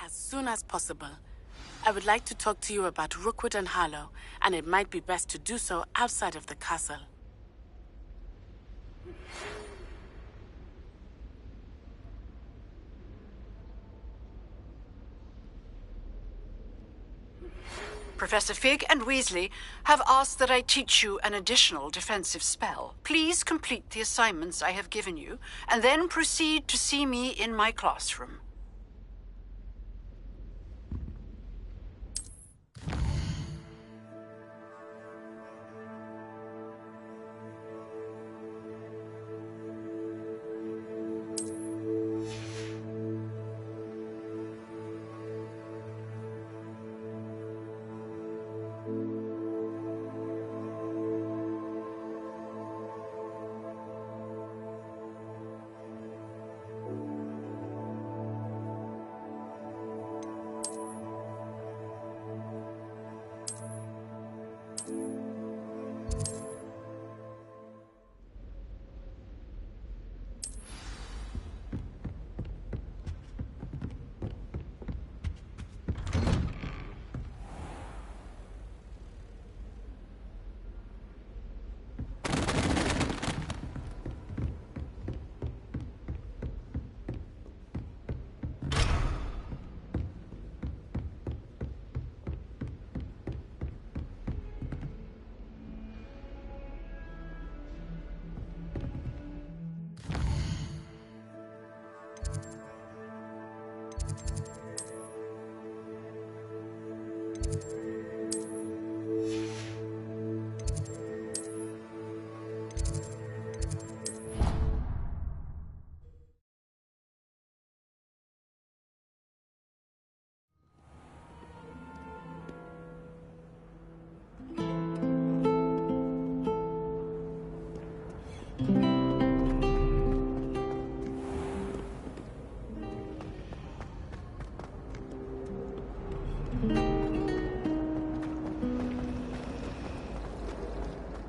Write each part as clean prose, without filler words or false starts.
As soon as possible. I would like to talk to you about Rookwood and Harlow, and it might be best to do so outside of the castle. Professor Fig and Weasley have asked that I teach you an additional defensive spell. Please complete the assignments I have given you, and then proceed to see me in my classroom.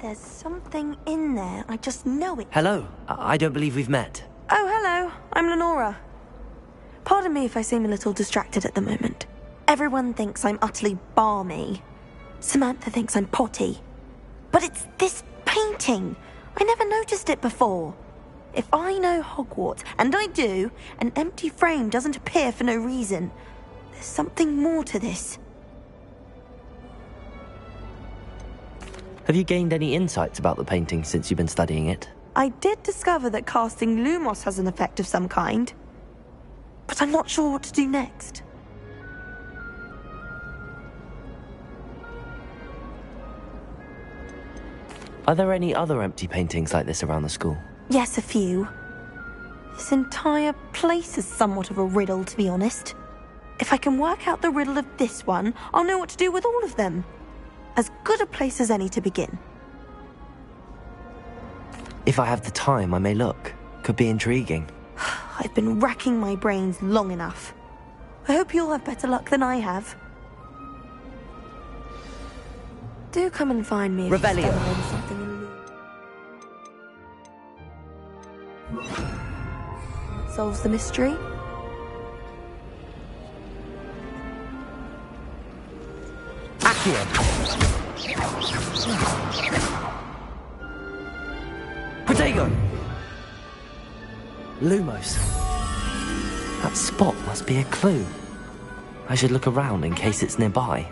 There's something in there. I just know it. Hello. I don't believe we've met. Oh, hello. I'm Lenora. Pardon me if I seem a little distracted at the moment. Everyone thinks I'm utterly balmy. Samantha thinks I'm potty. But it's this painting. I never noticed it before. If I know Hogwarts, and I do, an empty frame doesn't appear for no reason. There's something more to this. Have you gained any insights about the painting since you've been studying it? I did discover that casting Lumos has an effect of some kind. But I'm not sure what to do next. Are there any other empty paintings like this around the school? Yes, a few. This entire place is somewhat of a riddle, to be honest. If I can work out the riddle of this one, I'll know what to do with all of them. As good a place as any to begin. If I have the time, I may look. Could be intriguing. I've been racking my brains long enough. I hope you'll have better luck than I have. Do come and find me if Revelio. you stumble on something in solves the mystery. Accio. Protego! Lumos. That spot must be a clue. I should look around in case it's nearby.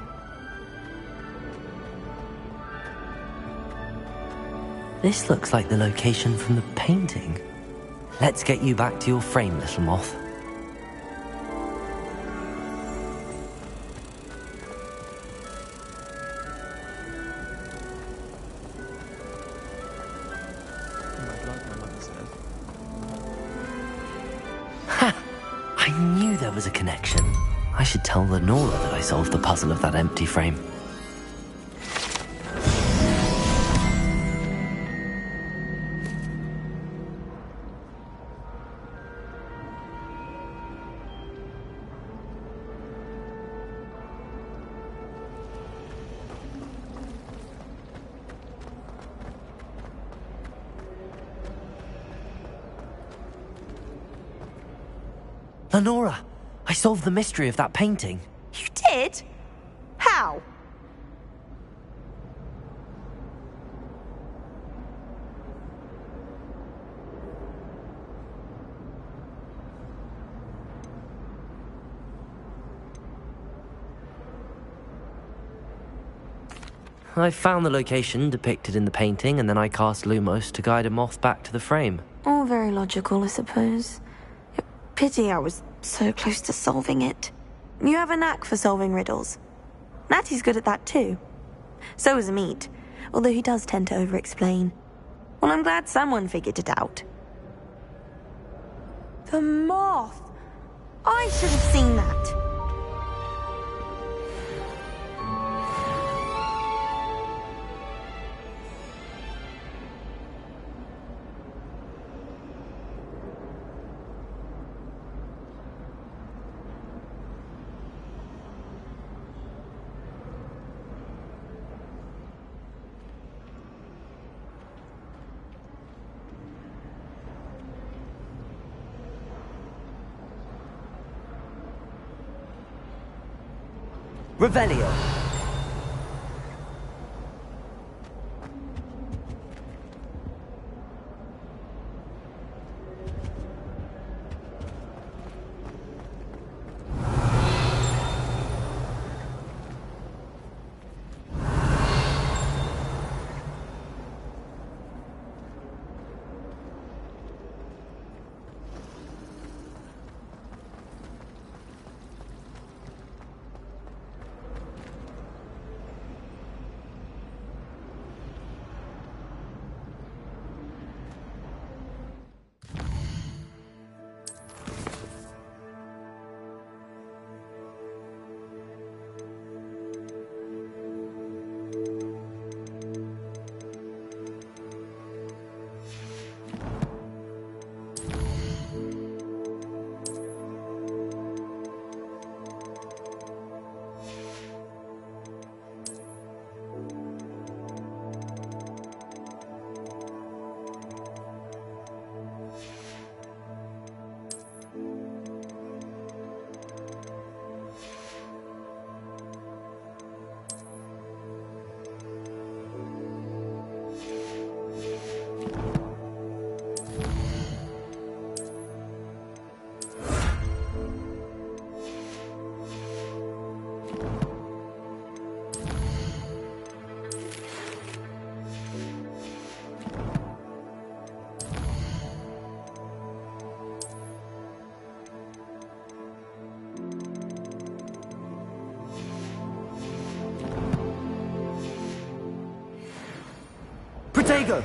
This looks like the location from the painting. Let's get you back to your frame, little moth. Ha! I knew there was a connection. I should tell Lenora that I solved the puzzle of that empty frame. Lenora! I solved the mystery of that painting. You did? How? I found the location depicted in the painting, and then I cast Lumos to guide a moth back to the frame. All very logical, I suppose. Pity I was so close to solving it. You have a knack for solving riddles. Natty's good at that too. So is Amit, although he does tend to over-explain. Well, I'm glad someone figured it out. The moth! I should have seen that. Revelio! Protego!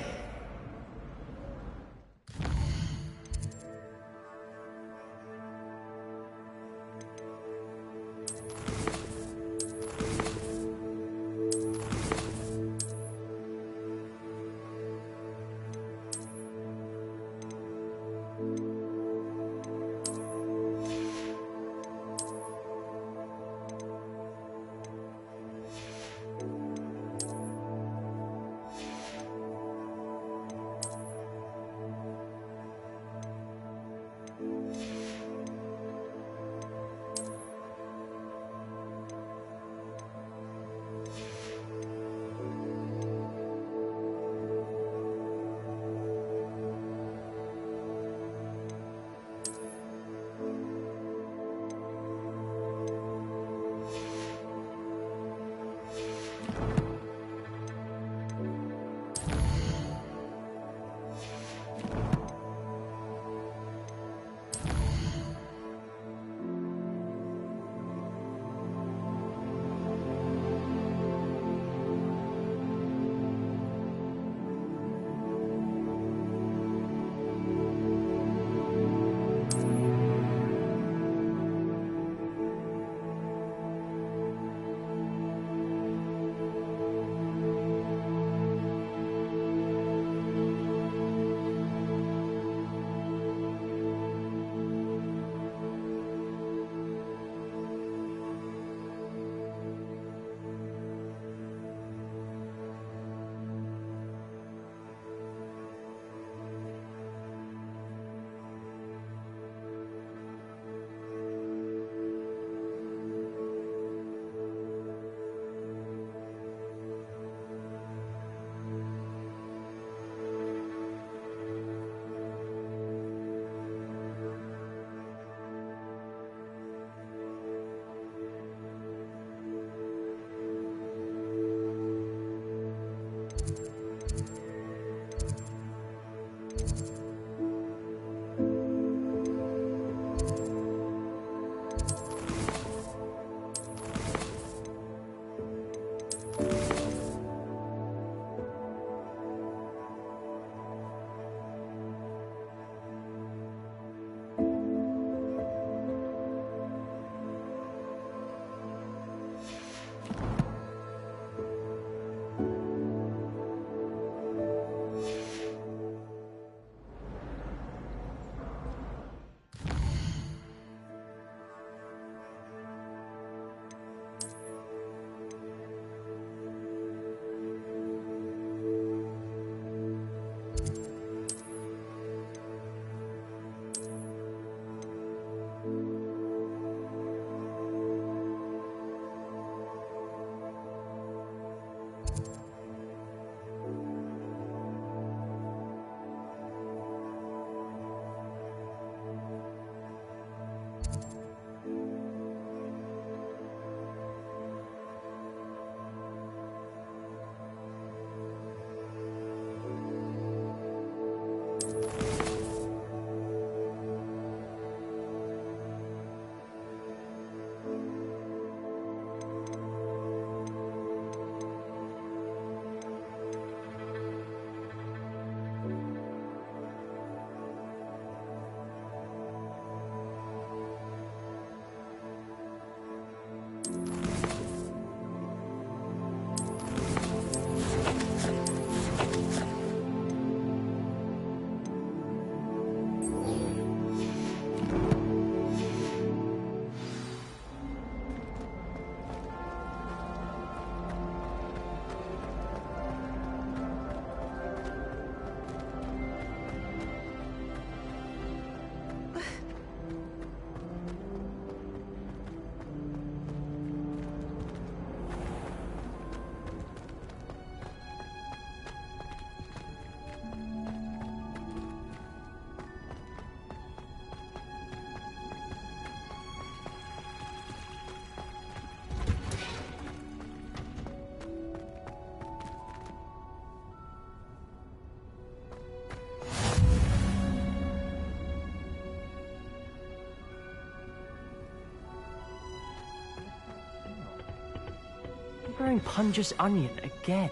Wearing Punja's onion again.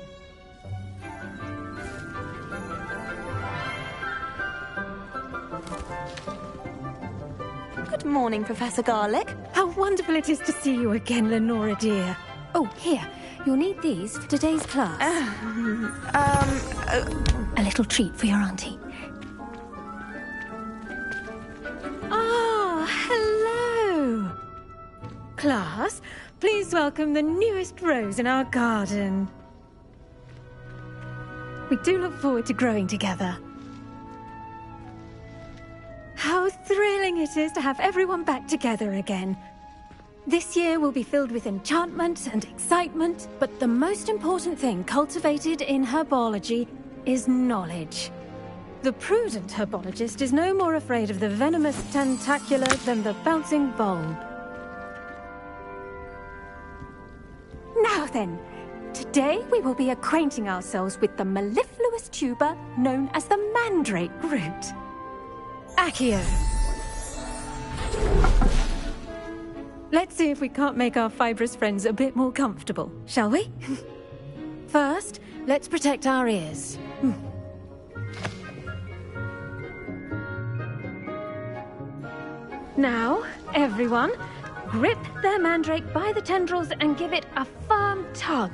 Good morning, Professor Garlic. How wonderful it is to see you again, Lenora dear. Oh, here. You'll need these for today's class. A little treat for your auntie. Ah, hello. Class, please welcome the newest rose in our garden. We do look forward to growing together. How thrilling it is to have everyone back together again. This year will be filled with enchantment and excitement, but the most important thing cultivated in herbology is knowledge. The prudent herbologist is no more afraid of the venomous tentacula than the bouncing bulb. Now then, today we will be acquainting ourselves with the mellifluous tuber known as the mandrake root. Accio. Let's see if we can't make our fibrous friends a bit more comfortable, shall we? First, let's protect our ears. Now, everyone, grip their mandrake by the tendrils and give it a firm tug.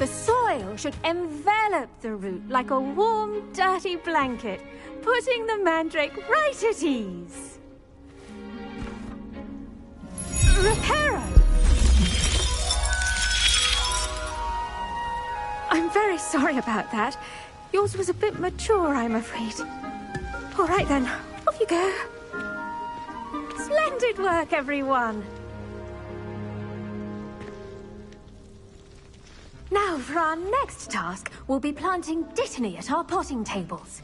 The soil should envelop the root like a warm, dirty blanket, putting the mandrake right at ease. Reparo! I'm very sorry about that. Yours was a bit mature, I'm afraid. All right then, off you go. Splendid work, everyone! Now, for our next task, we'll be planting dittany at our potting tables.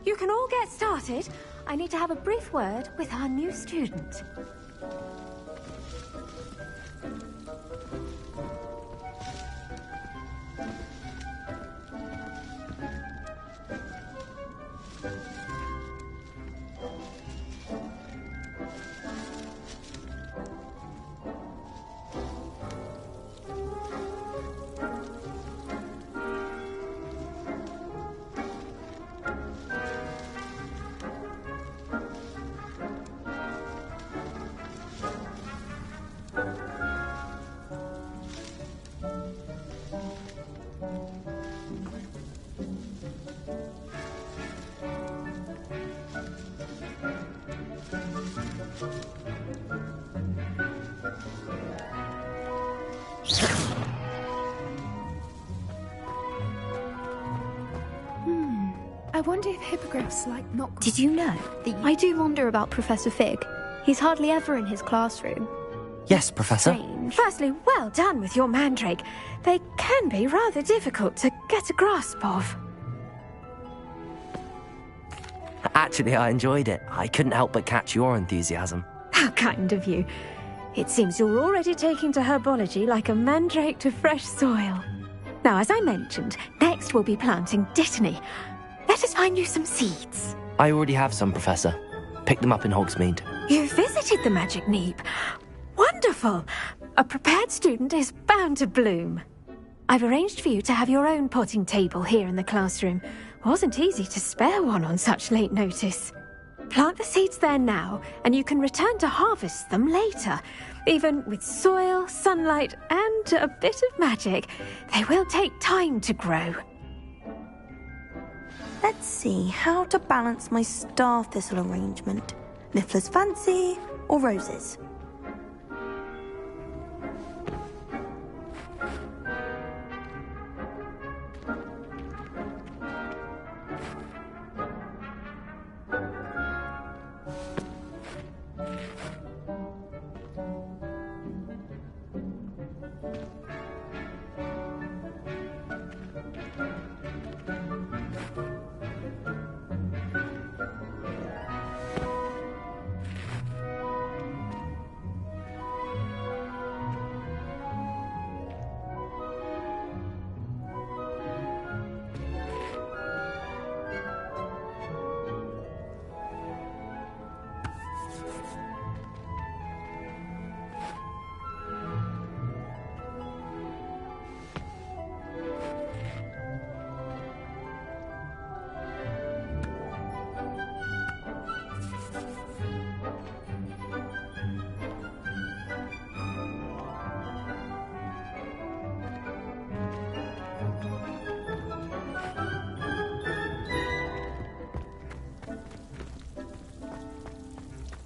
You can all get started. I need to have a brief word with our new student. I wonder if hippogriffs like not... Did you know that I do wonder about Professor Fig? He's hardly ever in his classroom. Yes, Professor. Strange. Firstly, well done with your mandrake. They can be rather difficult to get a grasp of. Actually, I enjoyed it. I couldn't help but catch your enthusiasm. How kind of you. It seems you're already taking to herbology like a mandrake to fresh soil. Now, as I mentioned, next we'll be planting dittany. Let us find you some seeds. I already have some, Professor. Picked them up in Hogsmeade. You visited the Magic Neep. Wonderful! A prepared student is bound to bloom. I've arranged for you to have your own potting table here in the classroom. Wasn't easy to spare one on such late notice. Plant the seeds there now, and you can return to harvest them later. Even with soil, sunlight, and a bit of magic, they will take time to grow. Let's see how to balance my star thistle arrangement. Niffler's fancy or roses?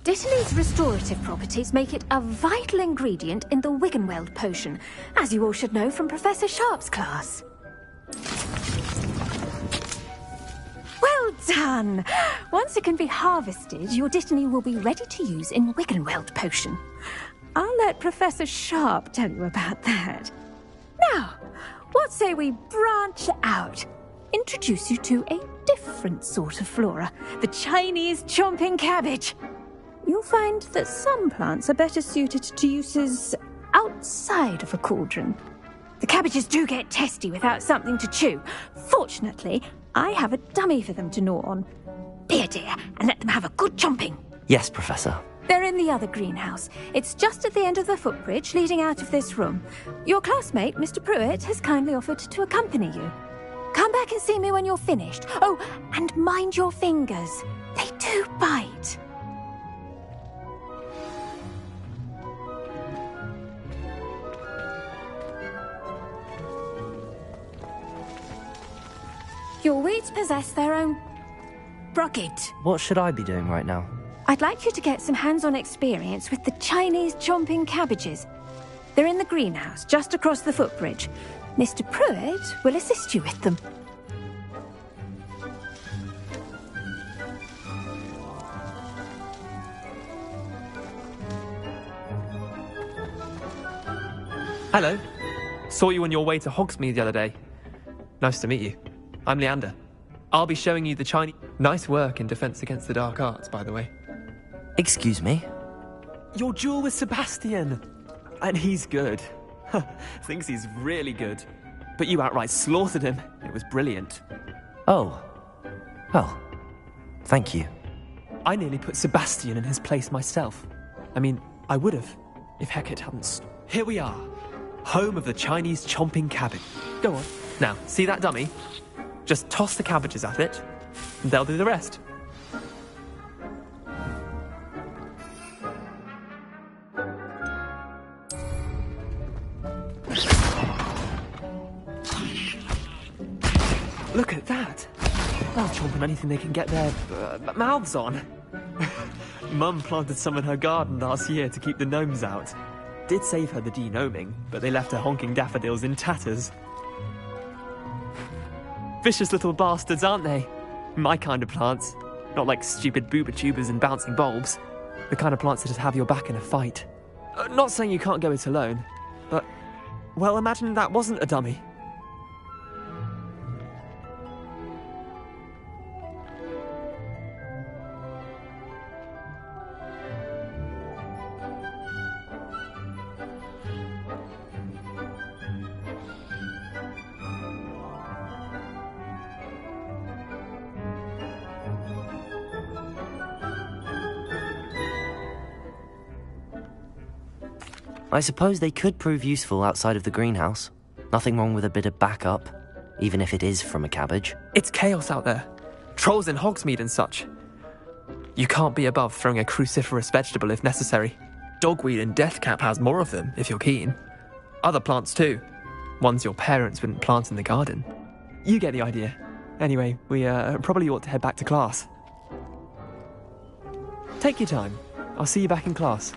Dittany's restorative properties make it a vital ingredient in the Wiggenweld potion, as you all should know from Professor Sharp's class. Well done! Once it can be harvested, your dittany will be ready to use in Wiggenweld potion. I'll let Professor Sharp tell you about that. Now, what say we branch out? Introduce you to a different sort of flora, the Chinese chomping cabbage. You'll find that some plants are better suited to uses outside of a cauldron. The cabbages do get testy without something to chew. Fortunately, I have a dummy for them to gnaw on. Be a dear and let them have a good chomping. Yes, Professor. They're in the other greenhouse. It's just at the end of the footbridge leading out of this room. Your classmate, Mr. Pruitt, has kindly offered to accompany you. Come back and see me when you're finished. Oh, and mind your fingers. They do bite. Your weeds possess their own... Rocket. What should I be doing right now? I'd like you to get some hands-on experience with the Chinese chomping cabbages. They're in the greenhouse, just across the footbridge. Mr. Pruitt will assist you with them. Hello. Saw you on your way to Hogsmeade the other day. Nice to meet you. I'm Leander. I'll be showing you the Chinese... Nice work in Defense Against the Dark Arts, by the way. Excuse me? Your duel with Sebastian. And he's good. Thinks he's really good. But you outright slaughtered him. It was brilliant. Oh. Well, thank you. I nearly put Sebastian in his place myself. I mean, I would have, if Hecate hadn't... Here we are. Home of the Chinese chomping cabbage. Go on. Now, see that dummy? Just toss the cabbages at it, and they'll do the rest. Look at that! They'll chomp on anything they can get their mouths on. Mum planted some in her garden last year to keep the gnomes out. Did save her the de-gnoming, but they left her honking daffodils in tatters. Vicious little bastards, aren't they? My kind of plants. Not like stupid booba tubers and bouncing bulbs. The kind of plants that just have your back in a fight. Not saying you can't go it alone, but... Well, imagine that wasn't a dummy. I suppose they could prove useful outside of the greenhouse. Nothing wrong with a bit of backup, even if it is from a cabbage. It's chaos out there. Trolls in Hogsmeade and such. You can't be above throwing a cruciferous vegetable if necessary. Dogweed and deathcap has more of them, if you're keen. Other plants too. Ones your parents wouldn't plant in the garden. You get the idea. Anyway, we probably ought to head back to class. Take your time. I'll see you back in class.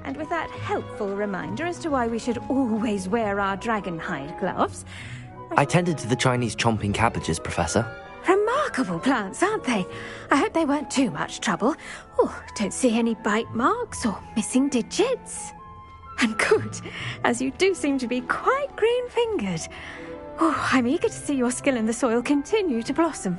And with that helpful reminder as to why we should always wear our dragon hide gloves... I tended to the Chinese chomping cabbages, Professor. Remarkable plants, aren't they? I hope they weren't too much trouble. Oh, don't see any bite marks or missing digits. And good, as you do seem to be quite green-fingered. Oh, I'm eager to see your skill in the soil continue to blossom.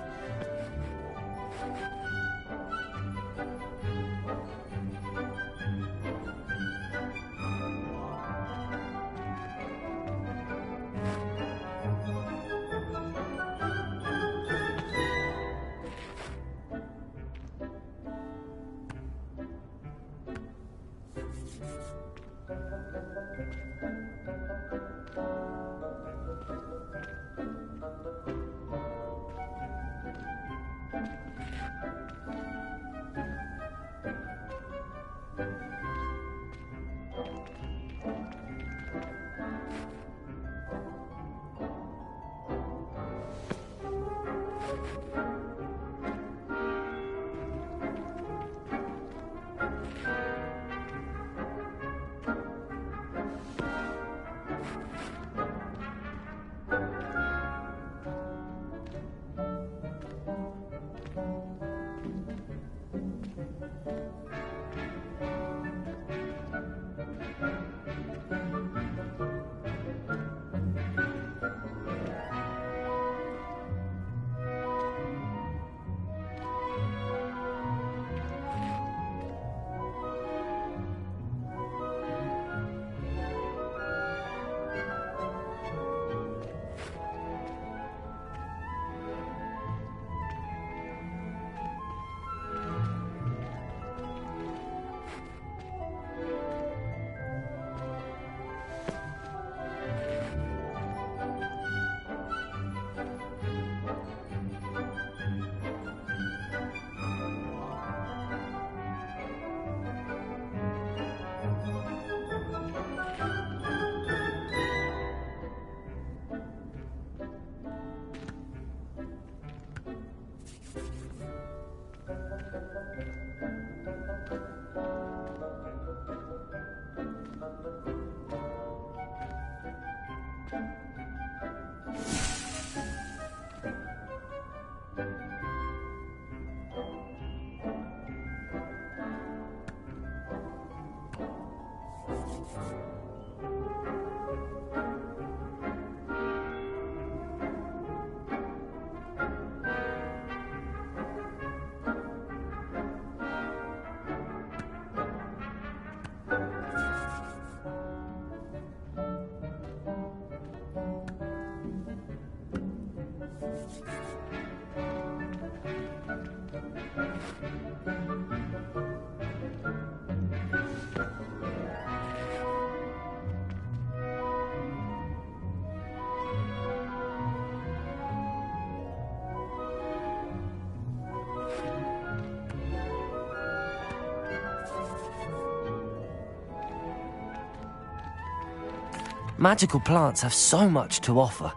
Magical plants have so much to offer.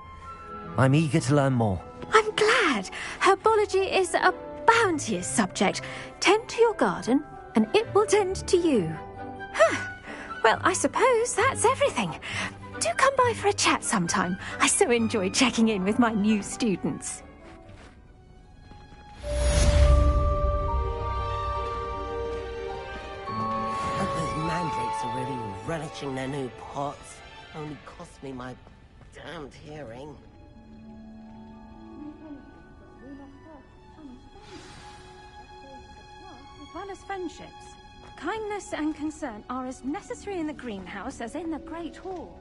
I'm eager to learn more. I'm glad. Herbology is a bounteous subject. Tend to your garden, and it will tend to you. Huh. Well, I suppose that's everything. Do come by for a chat sometime. I so enjoy checking in with my new students. Those mandrakes are really relishing their new pots. Only cost me my damned hearing. As well as friendships, kindness and concern are as necessary in the greenhouse as in the Great Hall.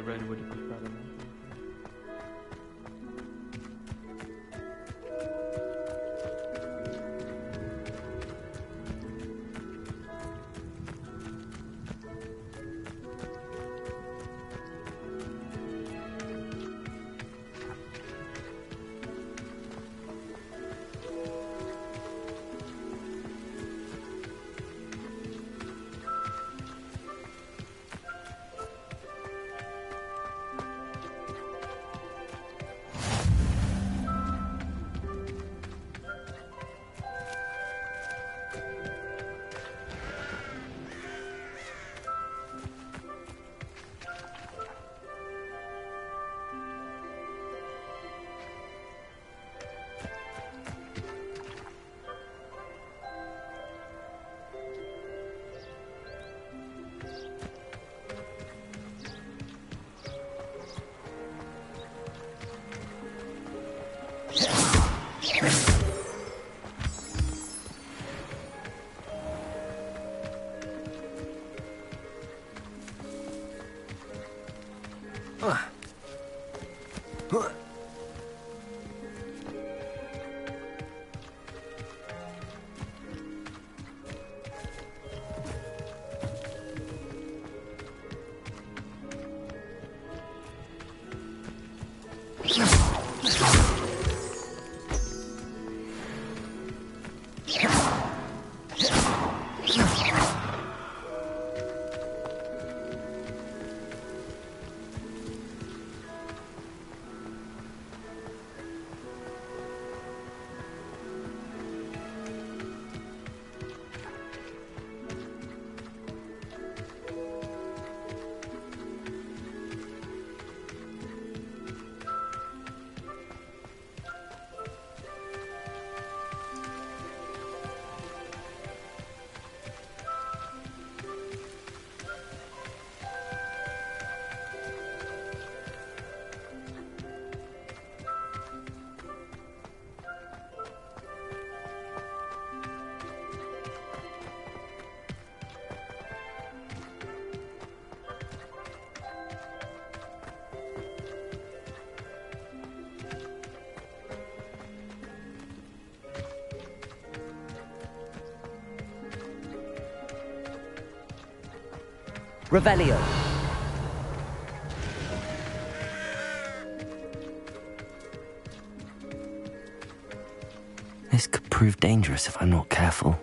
Ren would have preferred them. Revelio. This could prove dangerous if I'm not careful.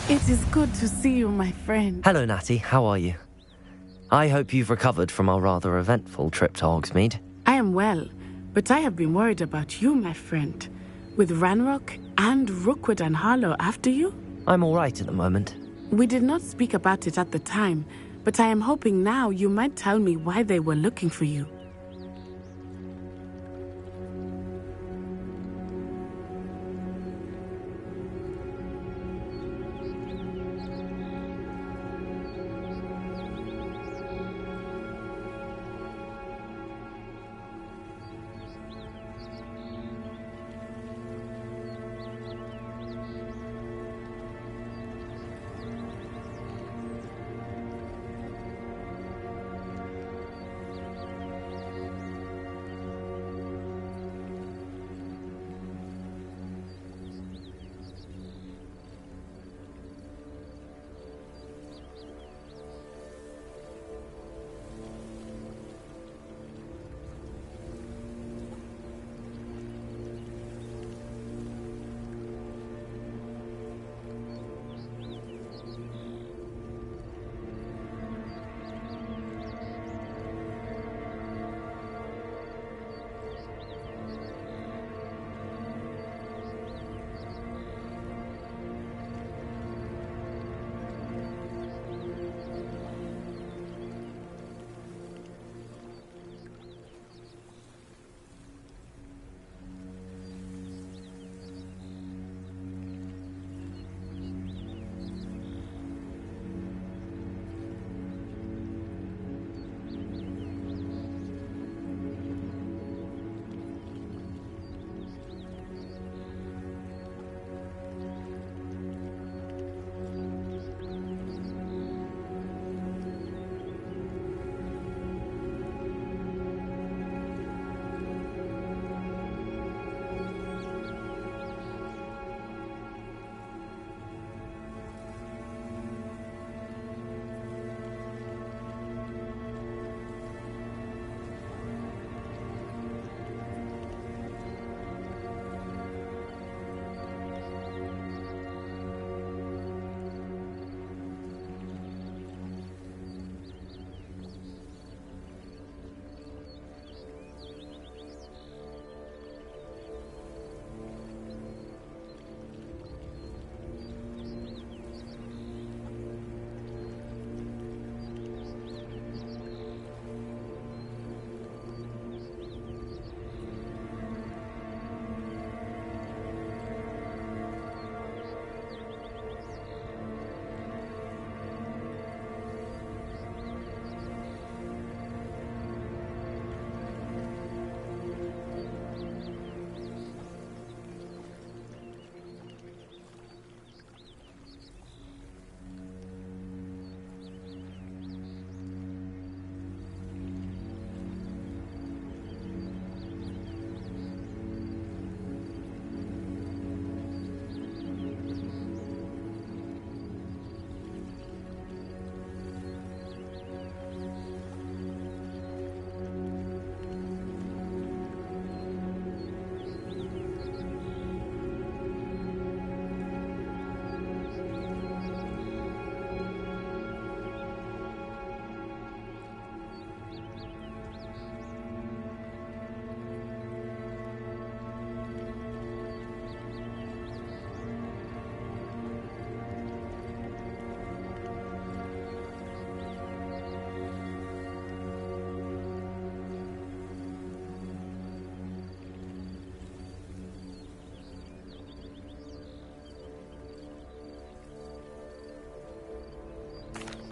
It is good to see you, my friend. Hello, Natty. How are you? I hope you've recovered from our rather eventful trip to Hogsmeade. I am well, but I have been worried about you, my friend. With Ranrock and Rookwood and Harlow after you? I'm all right at the moment. We did not speak about it at the time, but I am hoping now you might tell me why they were looking for you.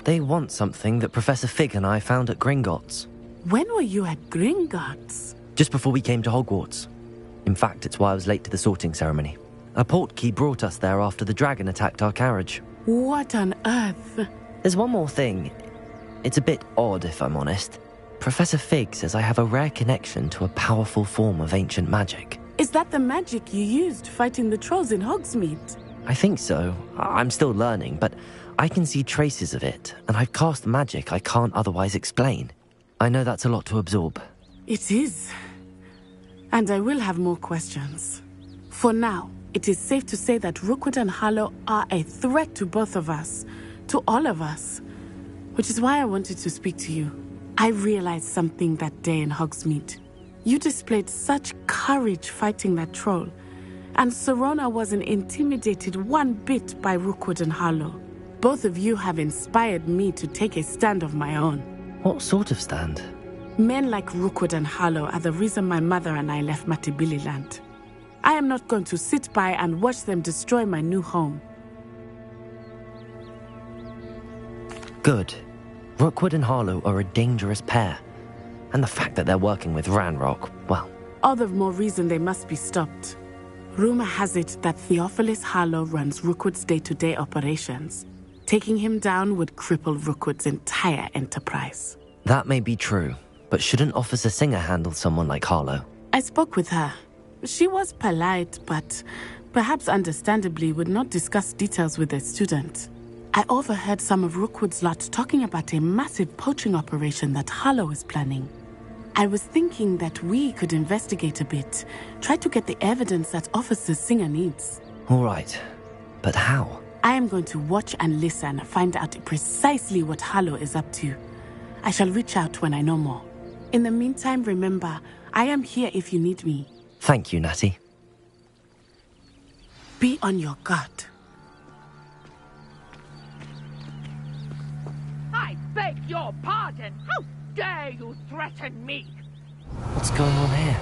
They want something that Professor Fig and I found at Gringotts. When were you at Gringotts? Just before we came to Hogwarts. In fact, it's why I was late to the sorting ceremony. A portkey brought us there after the dragon attacked our carriage. What on earth? There's one more thing. It's a bit odd, if I'm honest. Professor Fig says I have a rare connection to a powerful form of ancient magic. Is that the magic you used fighting the trolls in Hogsmeade? I think so. I'm still learning, but I can see traces of it, and I've cast magic I can't otherwise explain. I know that's a lot to absorb. It is. And I will have more questions. For now, it is safe to say that Rookwood and Harlow are a threat to both of us, to all of us. Which is why I wanted to speak to you. I realized something that day in Hogsmeade. You displayed such courage fighting that troll, and Serona wasn't intimidated one bit by Rookwood and Harlow. Both of you have inspired me to take a stand of my own. What sort of stand? Men like Rookwood and Harlow are the reason my mother and I left Matibili-land. I am not going to sit by and watch them destroy my new home. Good. Rookwood and Harlow are a dangerous pair. And the fact that they're working with Ranrock, well... All the more reason they must be stopped. Rumor has it that Theophilus Harlow runs Rookwood's day-to-day operations. Taking him down would cripple Rookwood's entire enterprise. That may be true, but shouldn't Officer Singer handle someone like Harlow? I spoke with her. She was polite, but perhaps understandably would not discuss details with a student. I overheard some of Rookwood's lot talking about a massive poaching operation that Harlow is planning. I was thinking that we could investigate a bit, try to get the evidence that Officer Singer needs. All right, but how? I am going to watch and listen, find out precisely what Harlow is up to. I shall reach out when I know more. In the meantime, remember, I am here if you need me. Thank you, Natty. Be on your guard. I beg your pardon! How dare you threaten me? What's going on here?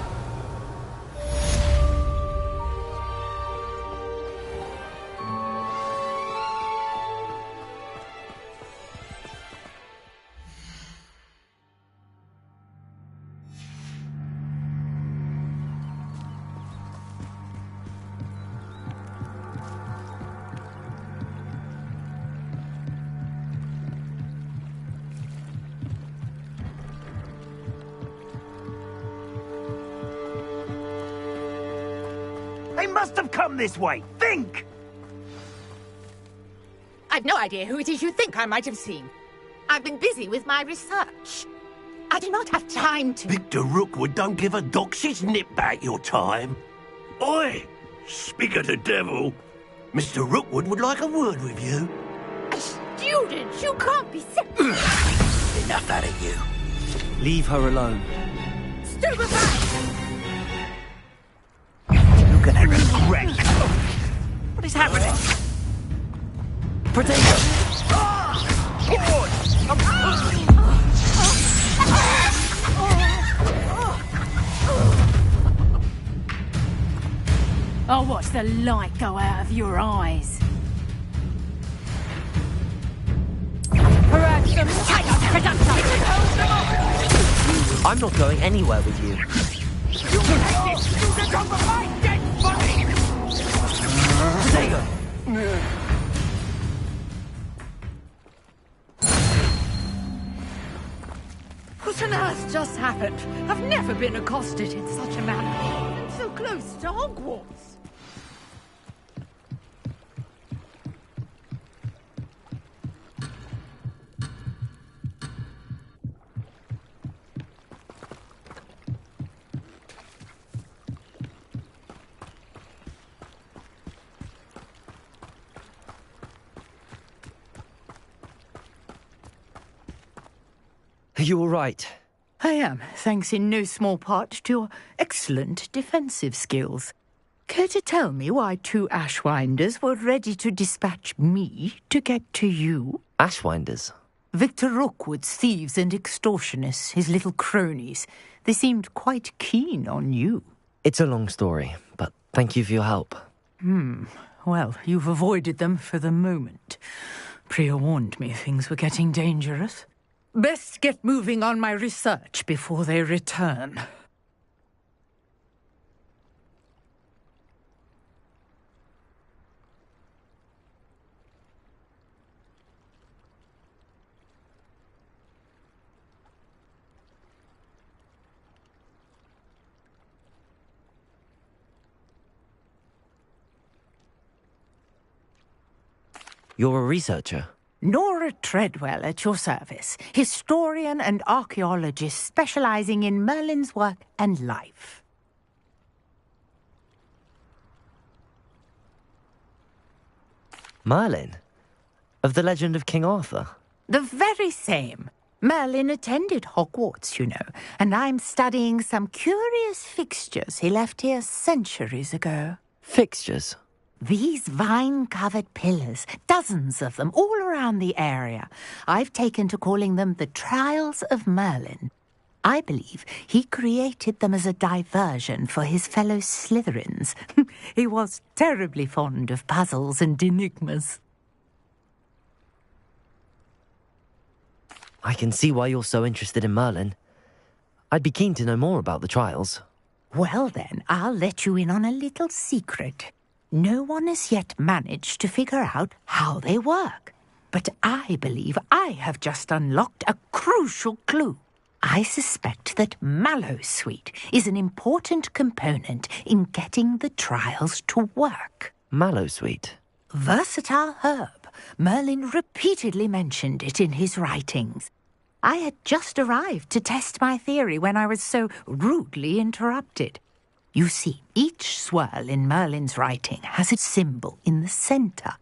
They must have come this way. Think! I've no idea who it is you think I might have seen. I've been busy with my research. I do not have time to... Victor Rookwood don't give a doxy's nip back your time. Oi! Speak of the devil. Mr. Rookwood would like a word with you. A student? You can't be sick. Enough out of you. Leave her alone. Stupefied! You're gonna regret. What is happening? Potato! I'll watch the light go out of your eyes. Perhaps some I'm not going anywhere with you. You take this student over my dead body! Potato! What on earth just happened? I've never been accosted in such a manner. So close to Hogwarts. Are you all right? I am, thanks in no small part to your excellent defensive skills. Care to tell me why two Ashwinders were ready to dispatch me to get to you? Ashwinders? Victor Rookwood's thieves and extortionists, his little cronies. They seemed quite keen on you. It's a long story, but thank you for your help. Well, you've avoided them for the moment. Priya warned me things were getting dangerous. Best get moving on my research before they return. You're a researcher? Nora Treadwell at your service, historian and archaeologist specializing in Merlin's work and life. Merlin? Of the legend of King Arthur? The very same. Merlin attended Hogwarts, you know, and I'm studying some curious fixtures he left here centuries ago. Fixtures? These vine-covered pillars, dozens of them, all around the area. I've taken to calling them the Trials of Merlin. I believe he created them as a diversion for his fellow Slytherins. He was terribly fond of puzzles and enigmas. I can see why you're so interested in Merlin. I'd be keen to know more about the trials. Well then, I'll let you in on a little secret. No one has yet managed to figure out how they work. But I believe I have just unlocked a crucial clue. I suspect that Mallowsweet is an important component in getting the trials to work. Mallowsweet? Versatile herb. Merlin repeatedly mentioned it in his writings. I had just arrived to test my theory when I was so rudely interrupted. You see, each swirl in Merlin's writing has a symbol in the centre.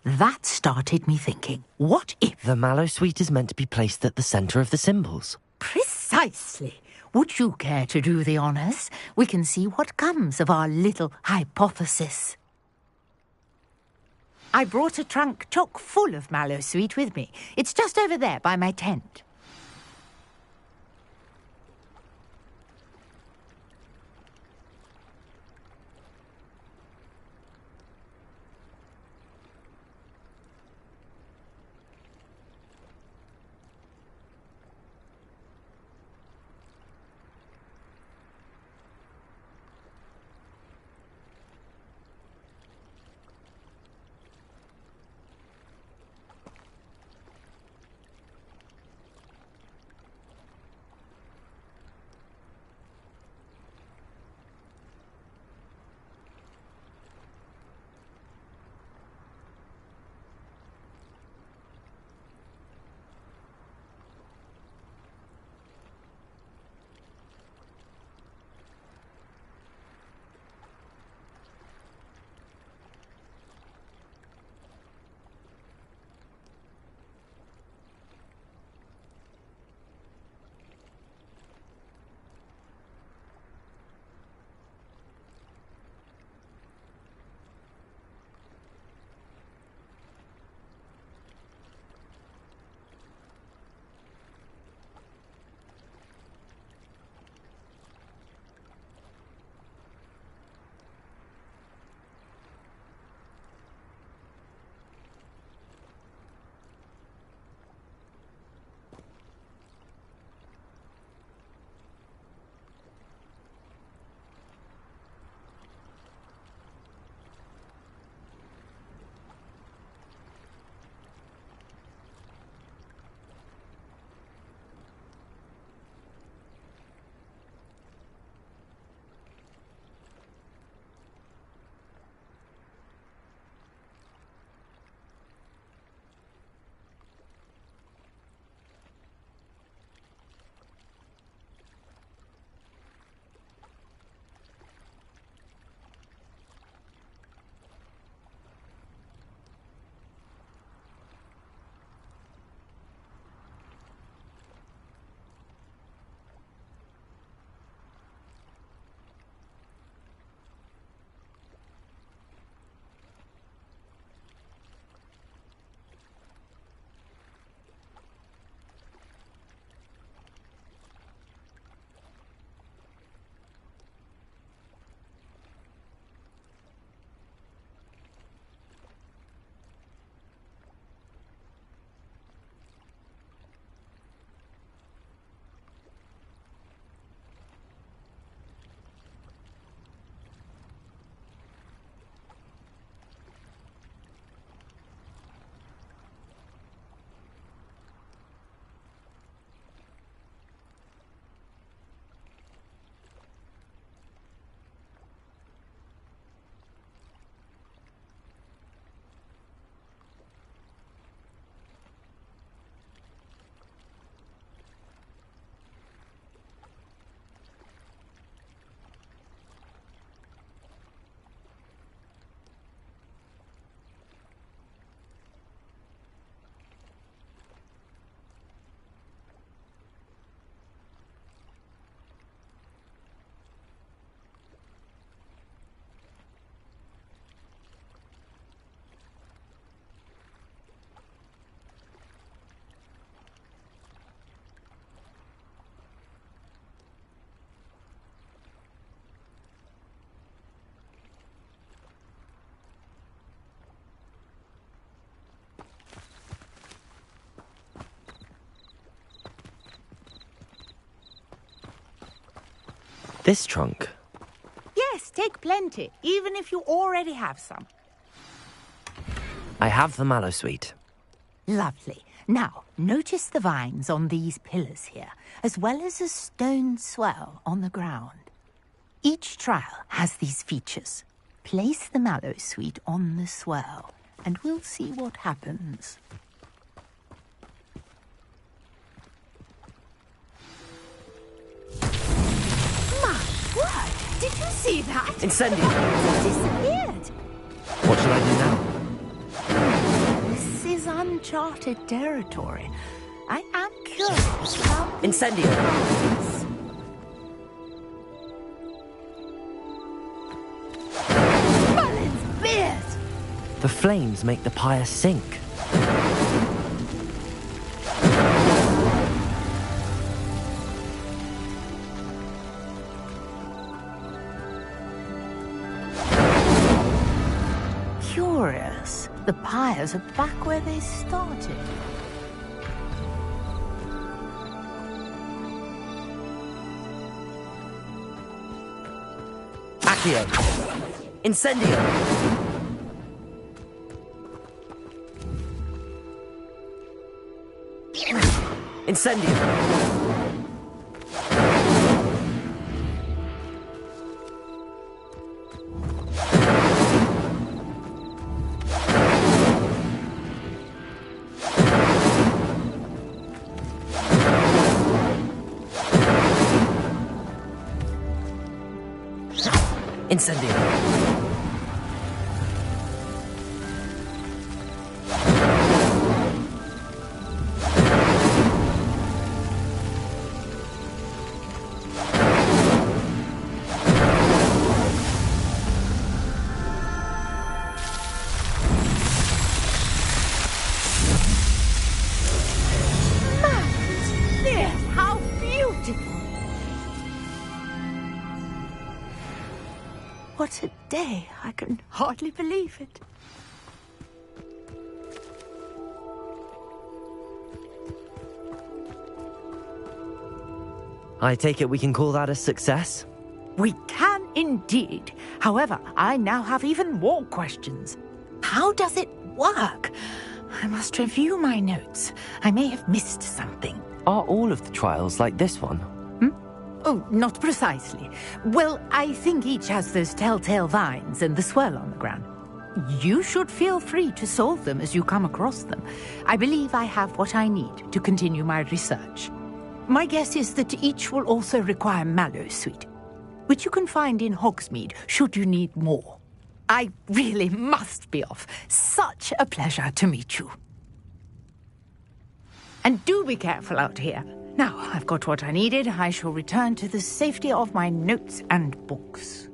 That started me thinking, what if... The Mallowsweet is meant to be placed at the centre of the symbols. Precisely. Would you care to do the honours? We can see what comes of our little hypothesis. I brought a trunk chock full of Mallowsweet with me. It's just over there by my tent. This trunk? Yes, take plenty, even if you already have some. I have the mallow sweet. Lovely. Now, notice the vines on these pillars here, as well as a stone swell on the ground. Each trial has these features. Place the mallow sweet on the swell, and we'll see what happens. My word! Did you see that? Incendio! It disappeared. What shall I do now? This is uncharted territory. I am curious about... Incendio! Merlin's beard! The flames make the pyre sink. Curious. The pyres are back where they started. Accio! Incendio! Incendio! Incendio! How beautiful! What a day! I can hardly believe it. I take it we can call that a success? We can indeed. However, I now have even more questions. How does it work? I must review my notes. I may have missed something. Are all of the trials like this one? Oh, not precisely. Well, I think each has those telltale vines and the swirl on the ground. You should feel free to solve them as you come across them. I believe I have what I need to continue my research. My guess is that each will also require mallow sweet, which you can find in Hogsmeade should you need more. I really must be off. Such a pleasure to meet you. And do be careful out here. Now, I've got what I needed. I shall return to the safety of my notes and books.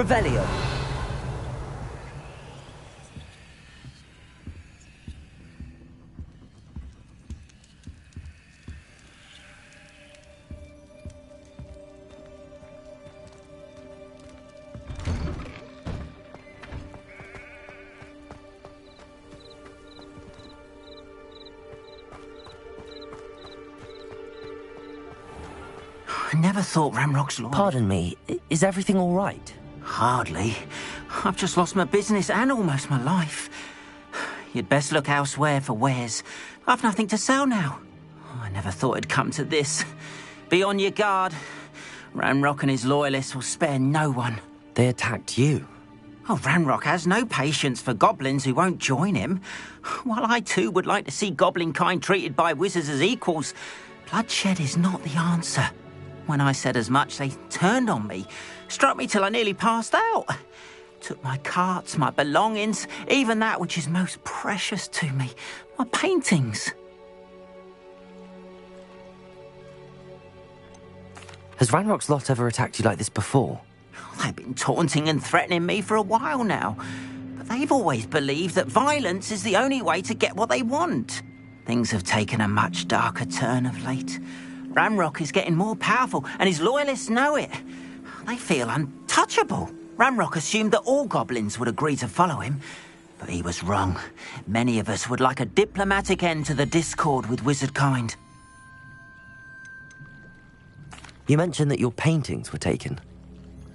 Revelio. I never thought Ramrock's loyal. Pardon me, is everything all right? Hardly. I've just lost my business and almost my life. You'd best look elsewhere for wares. I've nothing to sell now. I never thought it'd come to this. Be on your guard. Ramrock and his loyalists will spare no one. They attacked you. Oh, Ramrock has no patience for goblins who won't join him. While I too would like to see goblin kind treated by wizards as equals, bloodshed is not the answer. When I said as much, they turned on me, struck me till I nearly passed out. Took my carts, my belongings, even that which is most precious to me, my paintings. Has Ranrock's lot ever attacked you like this before? They've been taunting and threatening me for a while now, but they've always believed that violence is the only way to get what they want. Things have taken a much darker turn of late. Ramrock is getting more powerful, and his loyalists know it. They feel untouchable. Ramrock assumed that all goblins would agree to follow him, but he was wrong. Many of us would like a diplomatic end to the discord with wizard kind. You mentioned that your paintings were taken.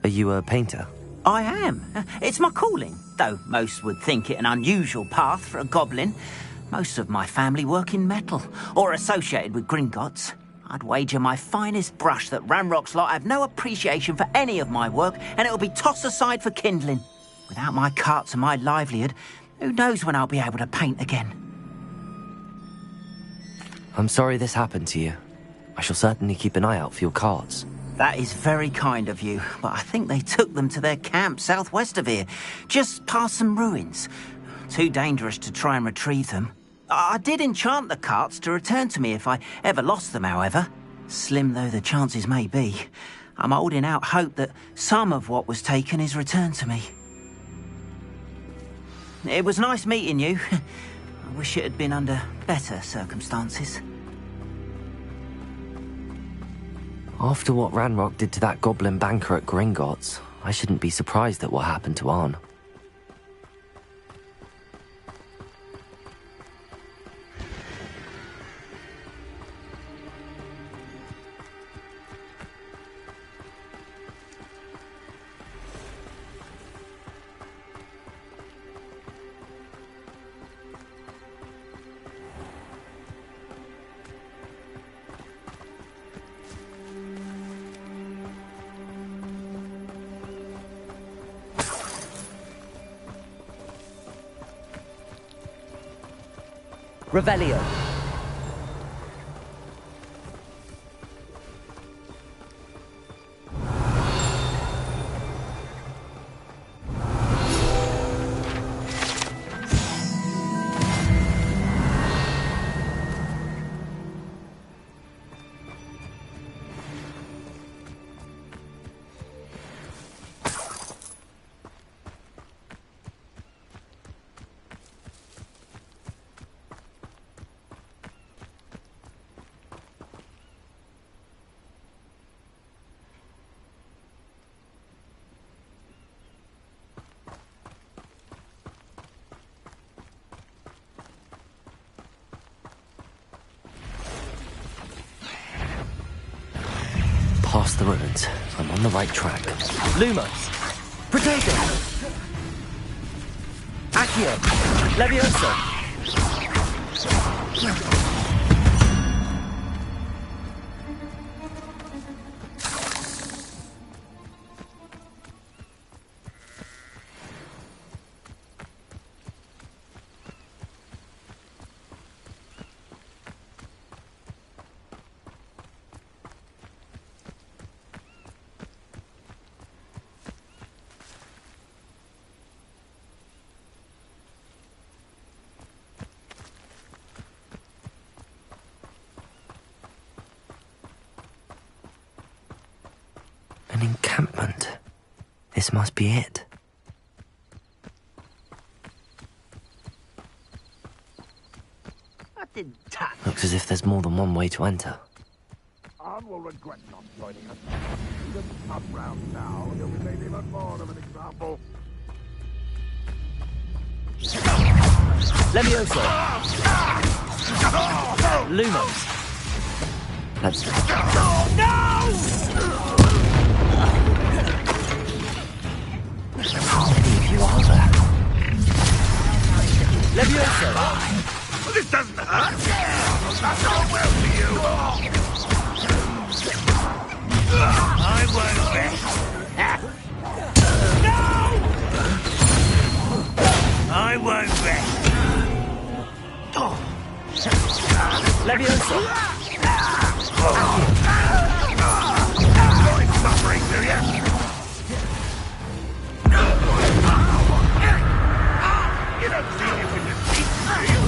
Are you a painter? I am. It's my calling, though most would think it an unusual path for a goblin. Most of my family work in metal, or associated with Gringotts. I'd wager my finest brush that Ramrock's lot have no appreciation for any of my work, and it'll be tossed aside for kindling. Without my carts and my livelihood, who knows when I'll be able to paint again? I'm sorry this happened to you. I shall certainly keep an eye out for your carts. That is very kind of you, but I think they took them to their camp southwest of here, just past some ruins. Too dangerous to try and retrieve them. I did enchant the carts to return to me if I ever lost them, however. Slim though the chances may be, I'm holding out hope that some of what was taken is returned to me. It was nice meeting you. I wish it had been under better circumstances. After what Ranrock did to that goblin banker at Gringotts, I shouldn't be surprised at what happened to Arn. Revelio. Past the ruins. I'm on the right track. Lumos! Protego! Accio! Levioso! This must be it. I didn't touch. Looks as if there's more than one way to enter. Arn will regret not joining us. He doesn't come round now. He'll be made even more of an example. Levioso! Lumos! Let's... How many of you are there? Levioso! This doesn't hurt. That's all well for you. I won't rest. I won't rest. Levioso! You're suffering, do you? You don't think you can defeat me, do you?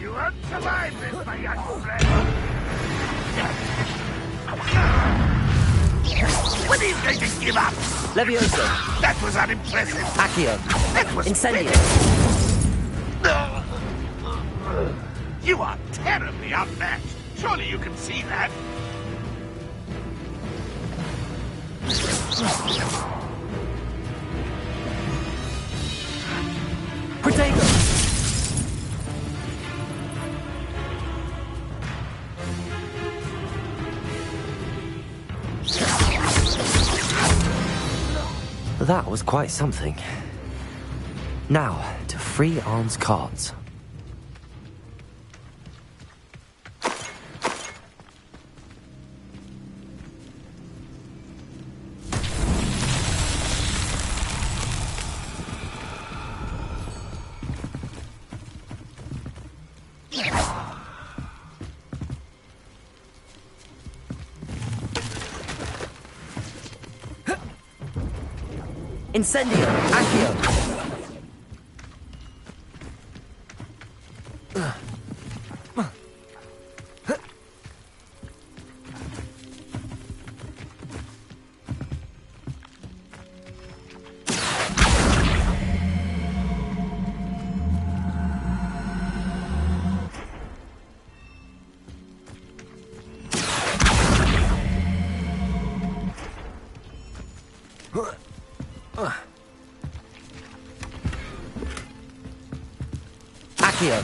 You won't survive this, my young friend. When are you going to give up? Levioso! That was unimpressive. Accio! That was Incendio! You are terribly outmatched. Surely you can see that. Protego! That was quite something. Now, to free Arn's cards. Incendio! Accio! Accio!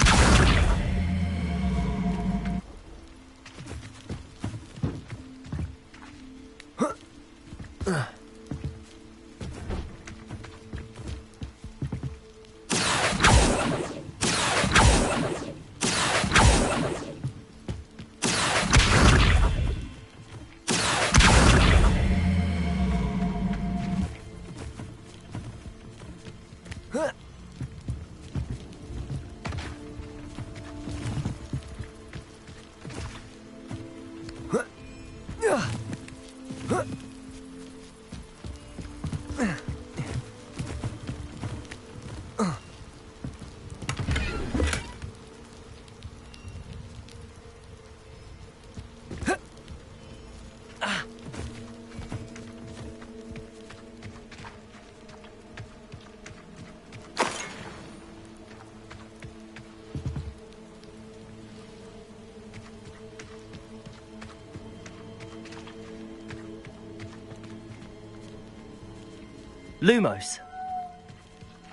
Lumos!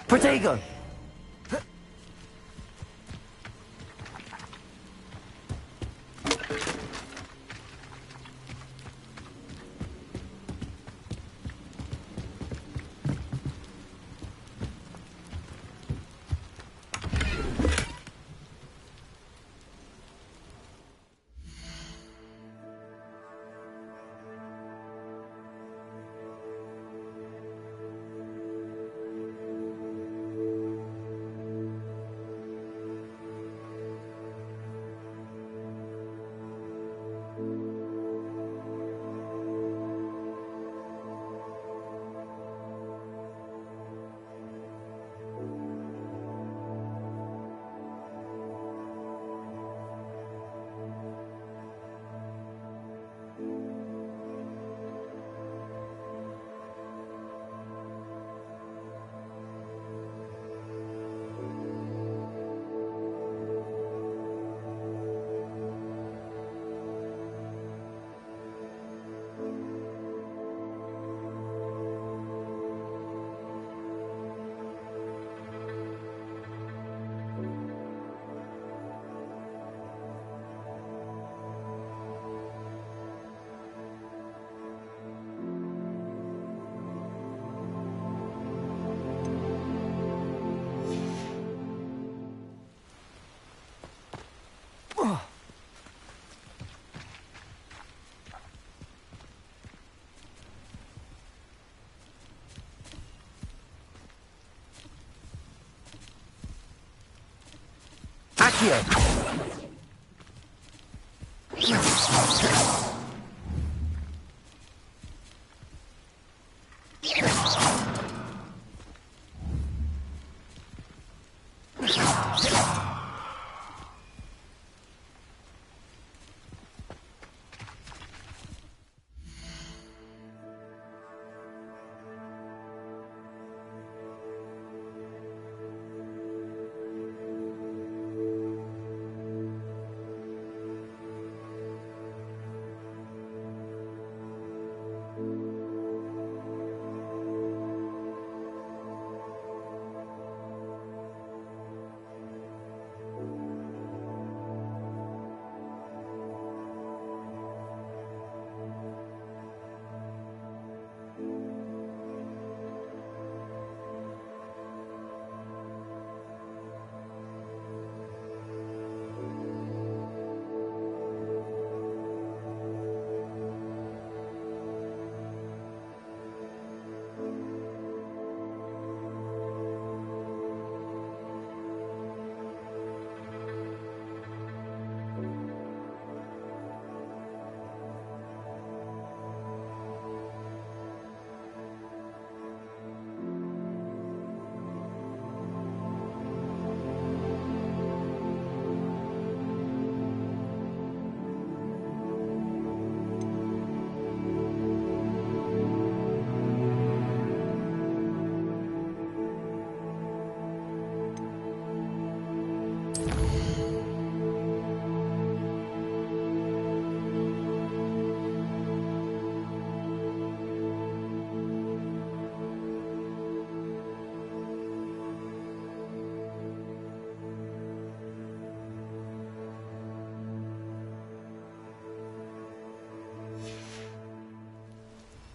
Protego! Accio!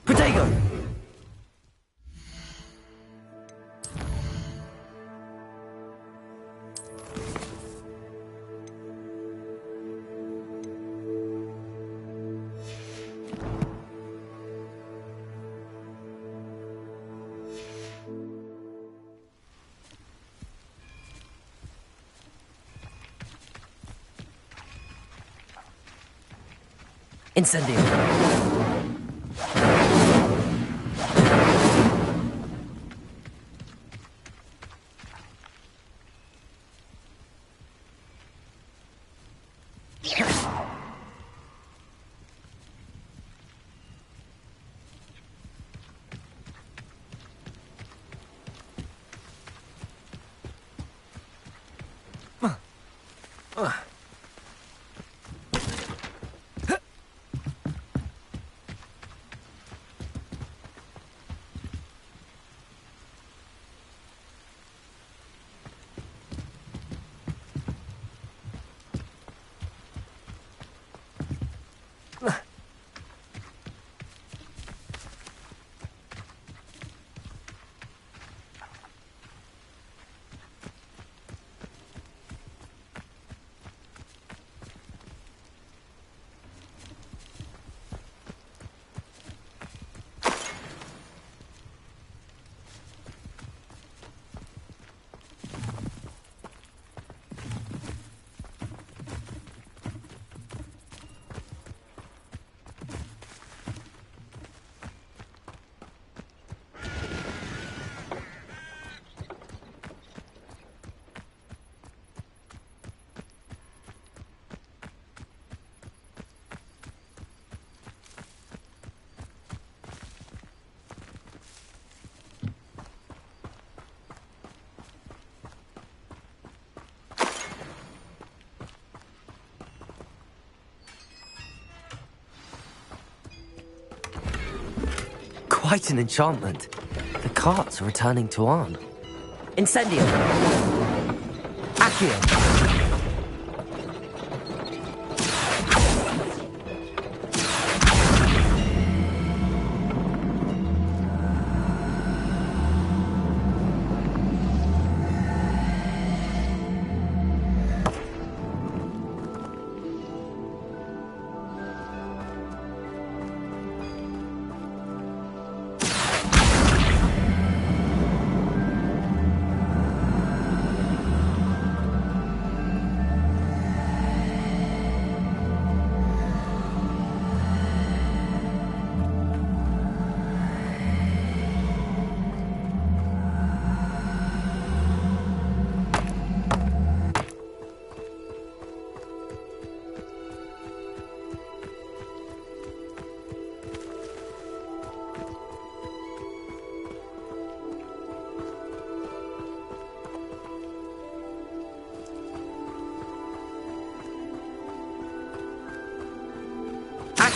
Protego! Incendio! Quite an enchantment. The carts are returning to Arn. Incendio! Accio!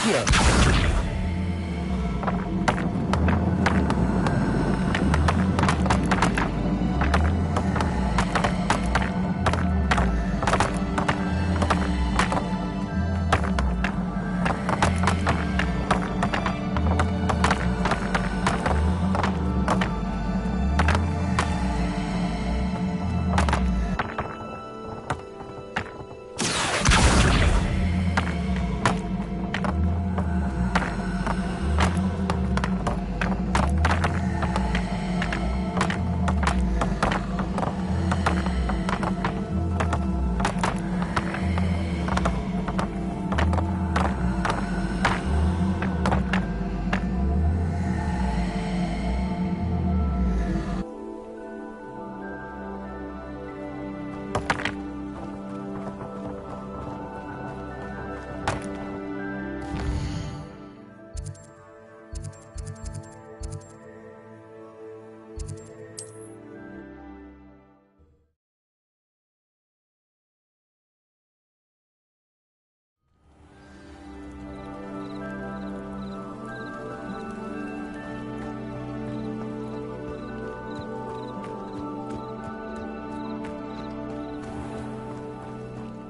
you.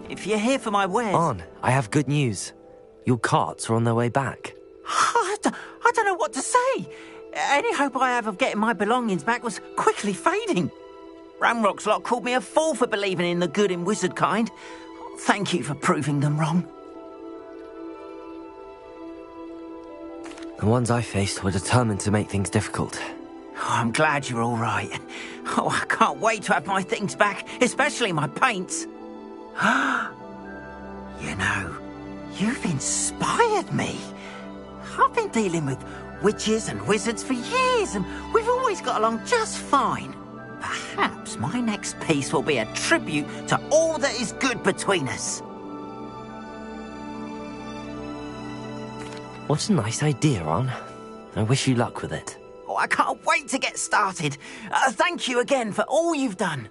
If you're here for my wares... On, I have good news. Your carts are on their way back. I don't know what to say. Any hope I have of getting my belongings back was quickly fading. Ramrock's lot called me a fool for believing in the good in wizard kind. Thank you for proving them wrong. The ones I faced were determined to make things difficult. Oh, I'm glad you're all right. Oh, I can't wait to have my things back, especially my paints. You know, you've inspired me. I've been dealing with witches and wizards for years, and we've always got along just fine. Perhaps my next piece will be a tribute to all that is good between us. What a nice idea, Ron. I wish you luck with it. Oh, I can't wait to get started. Thank you again for all you've done.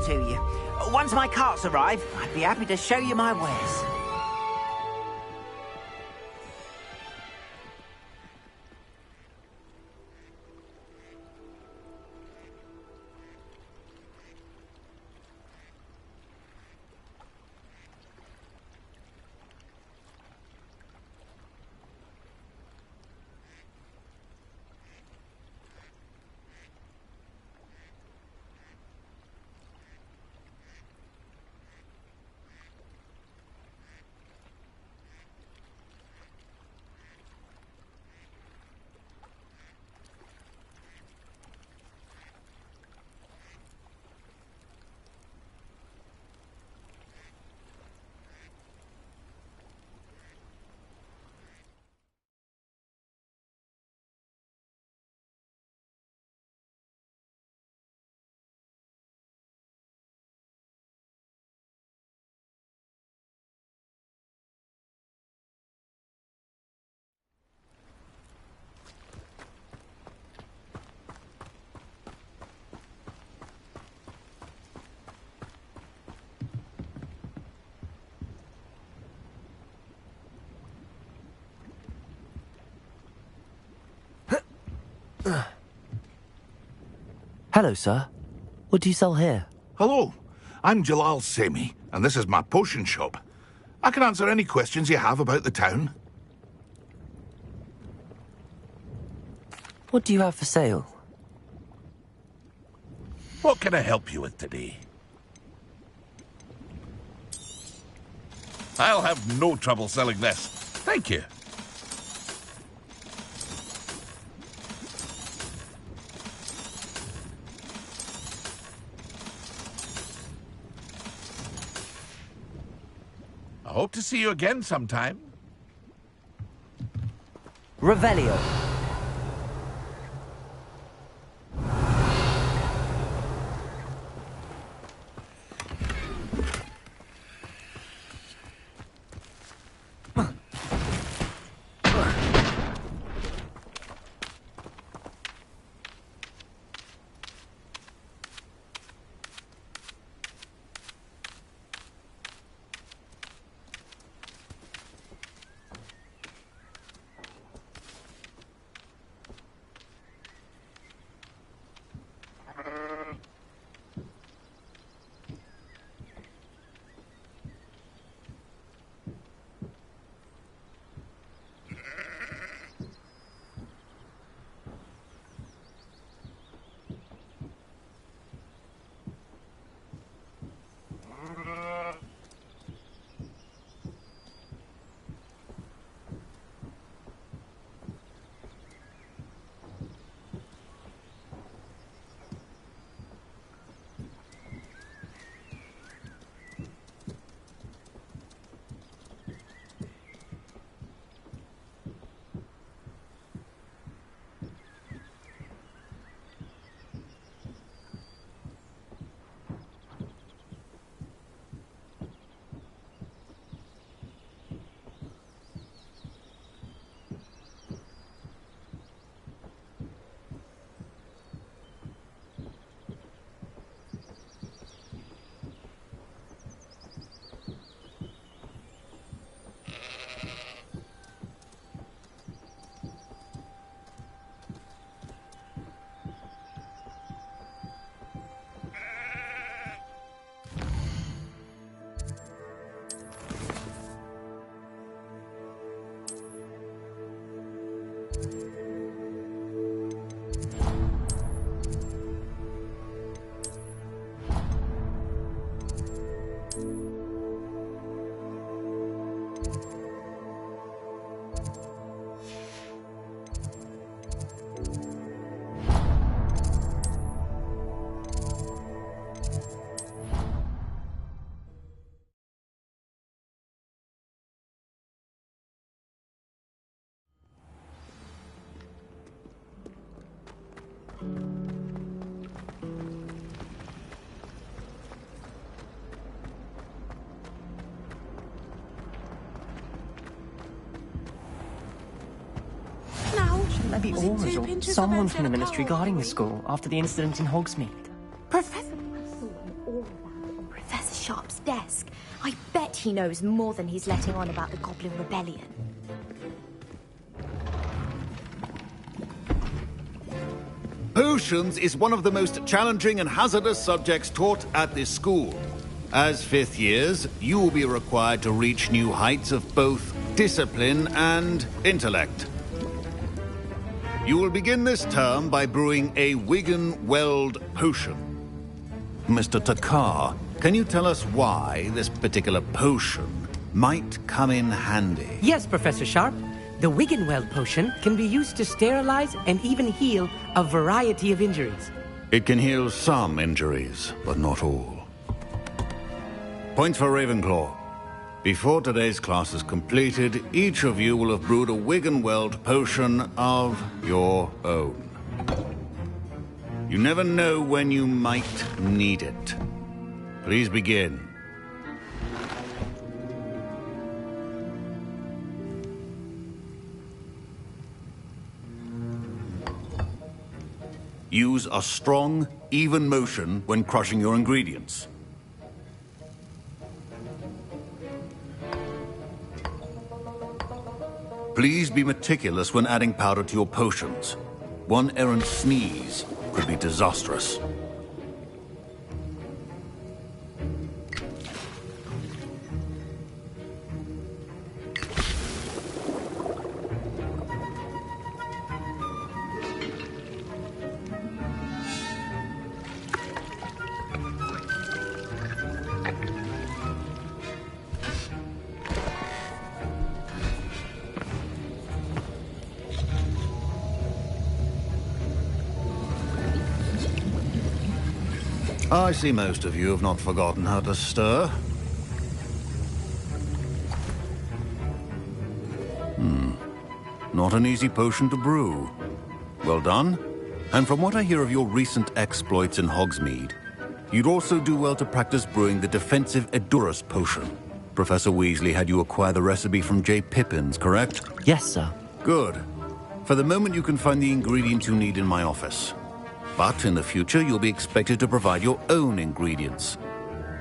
To you. Once my carts arrive, I'd be happy to show you my wares. Hello, sir. What do you sell here? Hello, I'm Jalal Semi, and this is my potion shop. I can answer any questions you have about the town. What do you have for sale? What can I help you with today? I'll have no trouble selling this. Thank you. I hope to see you again sometime. Revelio. Shouldn't there be auras or someone from the Ministry guarding the school after the incident in Hogsmeade? Professor Sharp's desk. I bet he knows more than he's letting on about the Goblin Rebellion. Potions is one of the most challenging and hazardous subjects taught at this school. As fifth years, you will be required to reach new heights of both discipline and intellect. You will begin this term by brewing a Wigan-Weld potion. Mr. Takar, can you tell us why this particular potion might come in handy? Yes, Professor Sharp. The Wigan-Weld potion can be used to sterilize and even heal a variety of injuries. It can heal some injuries, but not all. Points for Ravenclaw. Before today's class is completed, each of you will have brewed a Wigan-Weld potion of your own. You never know when you might need it. Please begin. Use a strong, even motion when crushing your ingredients. Please be meticulous when adding powder to your potions. One errant sneeze could be disastrous. I see most of you have not forgotten how to stir. Not an easy potion to brew. Well done. And from what I hear of your recent exploits in Hogsmeade, you'd also do well to practice brewing the defensive Edurus potion. Professor Weasley had you acquire the recipe from J. Pippin's, correct? Yes, sir. Good. For the moment, you can find the ingredients you need in my office. But in the future, you'll be expected to provide your own ingredients.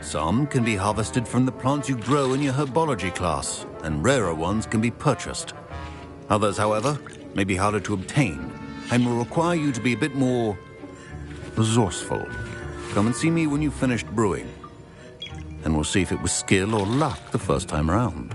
Some can be harvested from the plants you grow in your herbology class, and rarer ones can be purchased. Others, however, may be harder to obtain, and will require you to be a bit more resourceful. Come and see me when you've finished brewing, and we'll see if it was skill or luck the first time around.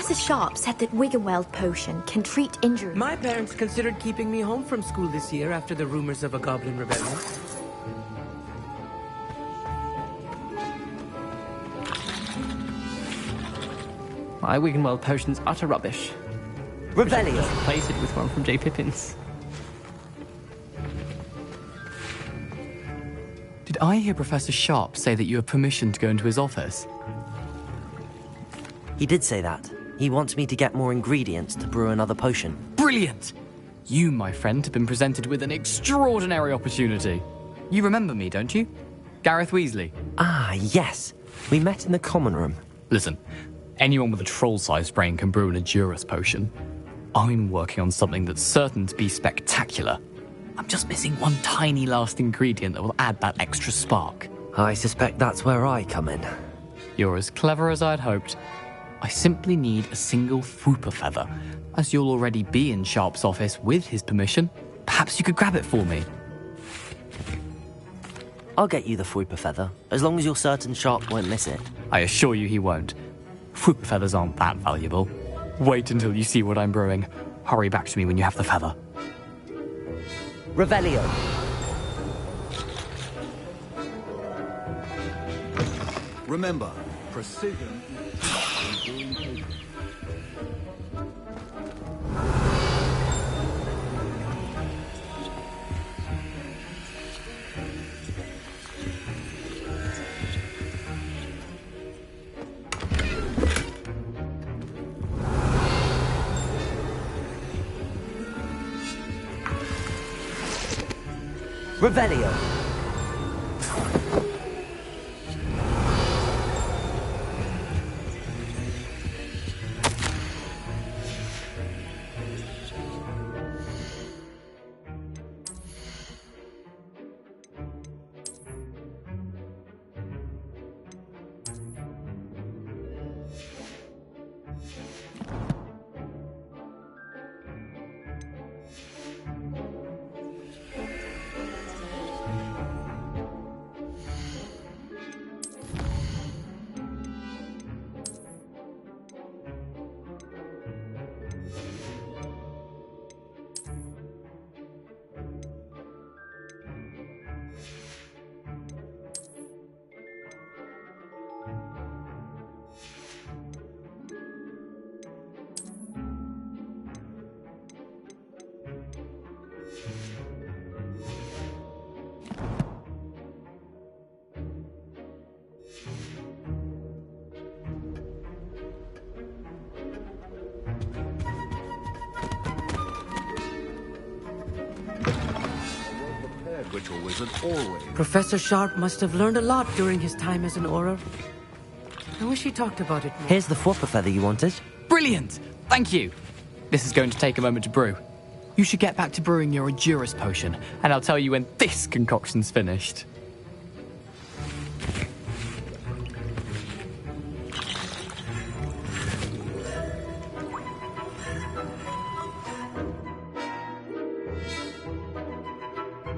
Professor Sharp said that Wiggenweld potion can treat injuries. My parents considered keeping me home from school this year after the rumors of a goblin rebellion. My Wiggenweld potion's utter rubbish. Revelio. Replace it with one from J. Pippin's. Did I hear Professor Sharp say that you have permission to go into his office? He did say that. He wants me to get more ingredients to brew another potion. Brilliant! You, my friend, have been presented with an extraordinary opportunity. You remember me, don't you? Gareth Weasley. Ah, yes. We met in the common room. Listen, anyone with a troll-sized brain can brew an Edurus potion. I'm working on something that's certain to be spectacular. I'm just missing one tiny last ingredient that will add that extra spark. I suspect that's where I come in. You're as clever as I'd hoped. I simply need a single Fwooper feather. As you'll already be in Sharp's office with his permission, perhaps you could grab it for me. I'll get you the Fwooper feather, as long as you're certain Sharp won't miss it. I assure you he won't. Fwooper feathers aren't that valuable. Wait until you see what I'm brewing. Hurry back to me when you have the feather. Revelio. Remember, precision is Revelio. ritual wizard always. Professor Sharp must have learned a lot during his time as an Auror. I wish he talked about it more. Here's the Fwooper feather you wanted. Brilliant! Thank you. This is going to take a moment to brew. You should get back to brewing your Edurus potion, and I'll tell you when this concoction's finished.